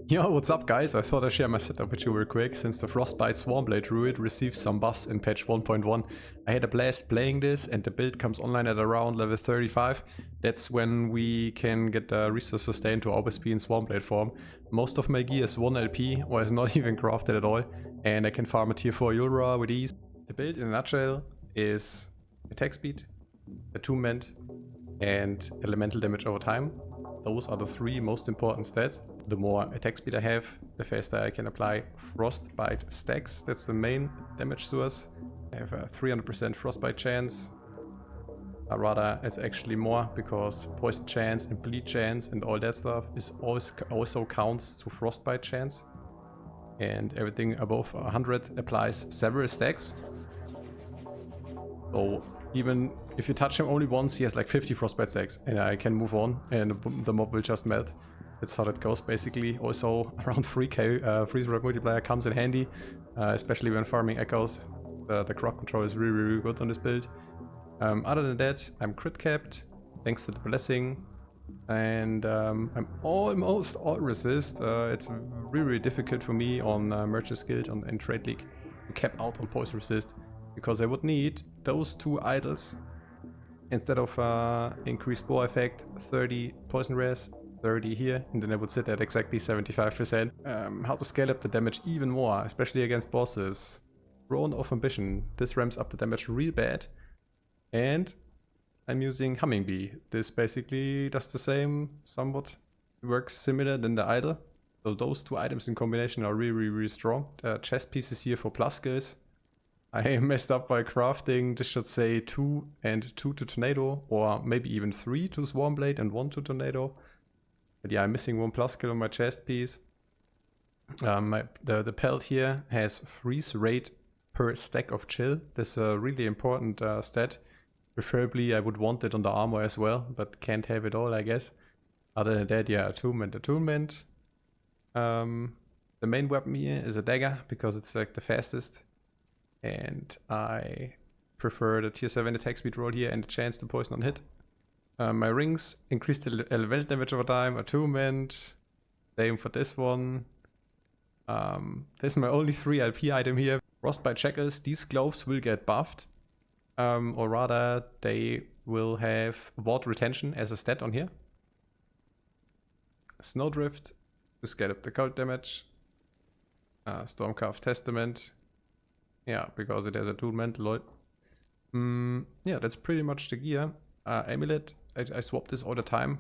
Yo, what's up guys? I thought I'd share my setup with you real quick since the Frostbite Swarmblade Druid received some buffs in patch 1.1. I had a blast playing this and the build comes online at around level 35. That's when we can get the resource sustain to always be in Swarmblade form. Most of my gear is 1 LP or is not even crafted at all, and I can farm a T4 Julra with ease. The build in a nutshell is attack speed, attunement and elemental damage over time. Those are the three most important stats. The more attack speed I have, the faster I can apply Frostbite stacks. That's the main damage source. I have a 300% Frostbite chance. Rather, it's actually more because poison chance and bleed chance and all that stuff is also counts to Frostbite chance. And everything above 100 applies several stacks. So even if you touch him only once, he has like 50 Frostbite stacks and I can move on and the mob will just melt. That's how that goes basically. Also around 3k freeze rate multiplier comes in handy, especially when farming echoes. The crowd control is really good on this build. Other than that, I'm crit capped thanks to the blessing, and I'm almost all resist. It's really difficult for me on Merchant's Guild and Trade League to cap out on poison resist, because I would need those two idols instead of increased bow effect, 30 poison res, 30 here, and then I would sit at exactly 75%. How to scale up the damage even more, especially against bosses. Throne of Ambition. This ramps up the damage real bad. And I'm using Humming Bee. This basically does the same, somewhat works similar than the idol. So those two items in combination are really strong. The chest pieces here for plus skills. I messed up by crafting, this should say 2 and 2 to Tornado, or maybe even 3 to Swarmblade and 1 to Tornado. But yeah, I'm missing 1 plus skill on my chest piece. The pelt here has freeze rate per stack of chill. This is a really important stat. Preferably I would want it on the armor as well, but can't have it all, I guess. Other than that, yeah, attunement. The main weapon here is a dagger, because it's like the fastest. And I prefer the tier 7 attack speed roll here and the chance to poison on hit. My rings increase the elemental damage over time, attunement, same for this one. This is my only 3 LP item here. Frostbite shackles, these gloves will get buffed. Or rather, they will have ward retention as a stat on here. Snowdrift to scale up the cult damage. Stormcarve Testament. Yeah, because it has attunement, lol. Yeah, that's pretty much the gear. Amulet, I swap this all the time.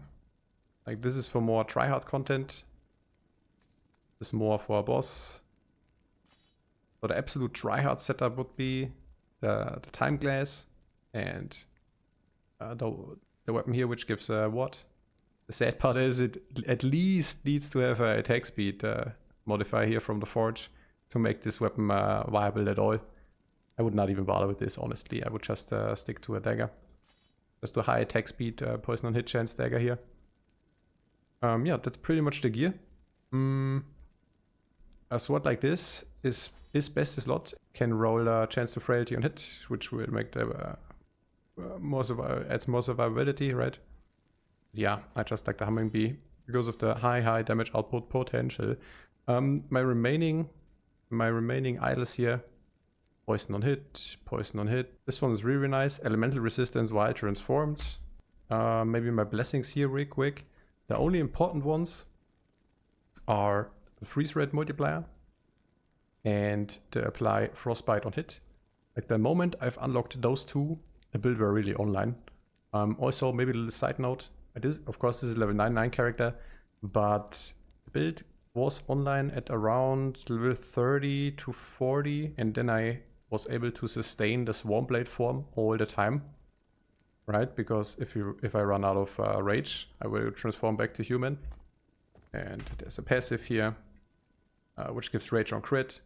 Like, this is for more tryhard content. This is more for a boss. So the absolute tryhard setup would be the time glass and the weapon here, which gives what? The sad part is it at least needs to have a attack speed modifier here from the forge to make this weapon viable at all. I would not even bother with this, honestly. I would just stick to a dagger. Just a high attack speed, poison on hit chance dagger here. Yeah, that's pretty much the gear. A sword like this is best slot. Can roll a chance to frailty on hit, which will make the adds more survivability, right? Yeah, I just like the Humming Bee because of the high damage output potential. My remaining idols here: poison on hit, poison on hit. This one is really nice. Elemental resistance while transformed. Maybe my blessings here real quick. The only important ones are the freeze rate multiplier and to apply Frostbite on hit. Like, the moment I've unlocked those two, the build were really online. Also, maybe a little side note. Of course, this is level 99 character, but the build was online at around level 30 to 40, and then I was able to sustain the Swarmblade form all the time, right? Because if I run out of rage, I will transform back to human. And there's a passive here, which gives rage on crit,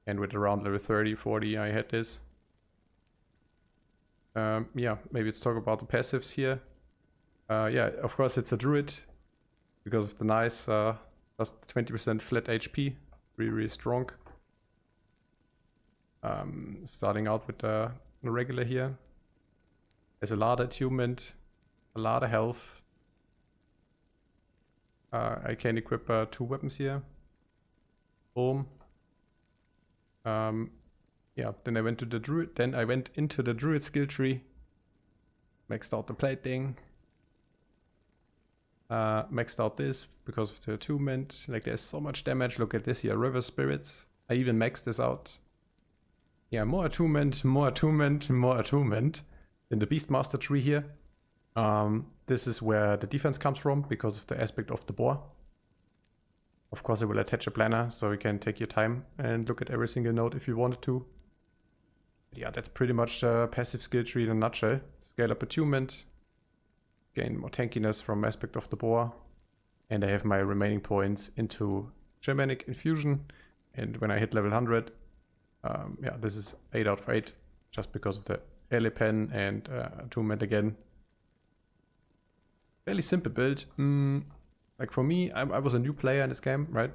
and with around level 30, 40, I had this. Yeah, maybe let's talk about the passives here. Yeah, of course it's a druid, because of the nice just 20% flat HP, really strong. Starting out with the regular here. There's a lot of attunement, a lot of health. I can equip 2 weapons here. Boom. Yeah, then I went to the druid. Then I went into the druid skill tree. Maxed out the plating. Maxed out this because of the attunement. Like there's so much damage. Look at this here, river spirits. I even maxed this out. Yeah, more attunement, more attunement, more attunement. In the Beastmaster tree here. This is where the defense comes from because of the aspect of the boar. Of course I will attach a planner so you can take your time and look at every single node if you wanted to. Yeah, that's pretty much the passive skill tree in a nutshell. Scale up attunement, gain more tankiness from aspect of the boar, and I have my remaining points into Germanic Infusion. And when I hit level 100, yeah, this is 8 out of 8, just because of the Elipen and attunement again. Fairly simple build. Like for me, I was a new player in this game, right?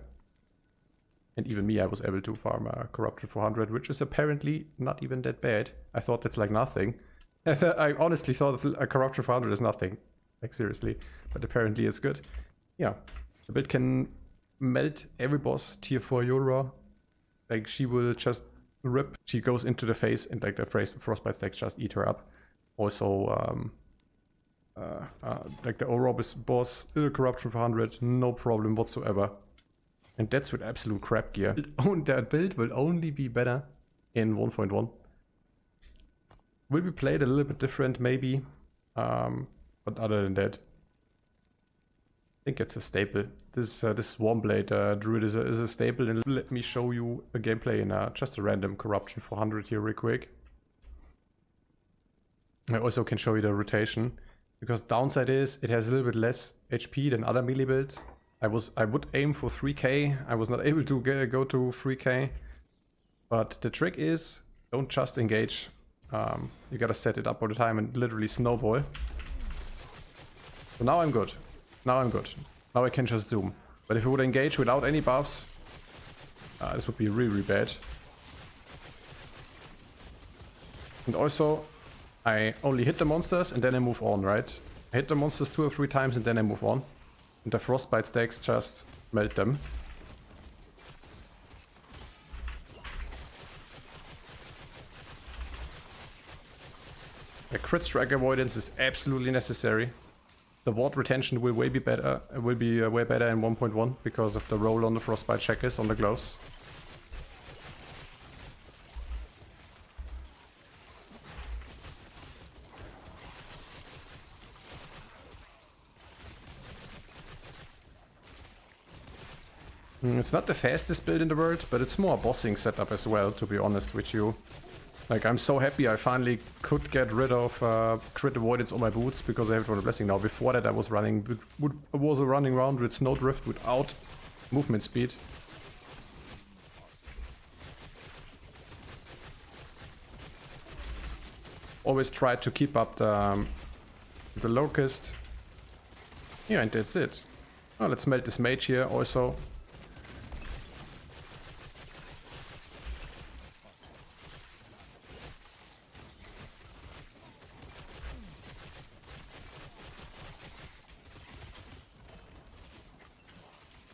And even me, I was able to farm a Corruption 400, which is apparently not even that bad. I thought that's like nothing. I honestly thought a Corruption 400 is nothing. Like seriously. But apparently it's good. Yeah. The build can melt every boss, Tier 4 Julra. Like she will just rip. She goes into the face and like the Frostbite stacks just eat her up. Also, like the Orobis boss, Corruption 400, no problem whatsoever. And that's with absolute crap gear. That build will only be better in 1.1. Will be played a little bit different maybe, but other than that, I think it's a staple. This Swarmblade druid is a staple, and let me show you a gameplay in just a random Corruption 400 here real quick. I also can show you the rotation, because the downside is it has a little bit less HP than other melee builds. I would aim for 3k. I was not able to go to 3k. But the trick is, don't just engage. You gotta set it up all the time and literally snowball. So now I'm good. Now I'm good. Now I can just zoom. But if I would engage without any buffs, this would be really, really bad. And also, I only hit the monsters and then I move on, right? I hit the monsters 2 or 3 times and then I move on. And the Frostbite stacks just melt them. The crit strike avoidance is absolutely necessary. The ward retention will way be better. Will be way better in 1.1 because of the roll on the Frostbite checkers on the gloves. It's not the fastest build in the world, but it's more a bossing setup as well, to be honest with you. Like, I'm so happy I finally could get rid of crit avoidance on my boots because I have it on the blessing now. Before that I was running around with Snowdrift without movement speed. Always try to keep up the Locust. Yeah, and that's it. Oh, let's melt this mage here also.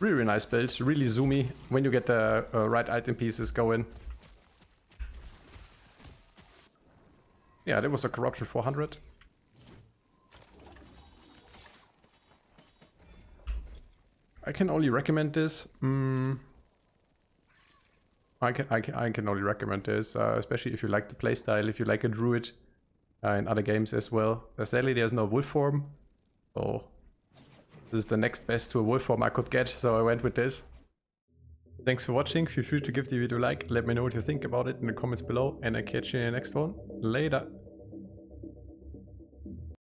Really nice build, really zoomy when you get the right item pieces going. Yeah, that was a Corruption 400. I can only recommend this. I can only recommend this, especially if you like the playstyle, if you like a druid in other games as well. Sadly, there's no wolf form, so this is the next best to a wolf form I could get, so I went with this. Thanks for watching. Feel free to give the video a like. Let me know what you think about it in the comments below, and I'll catch you in the next one. Later.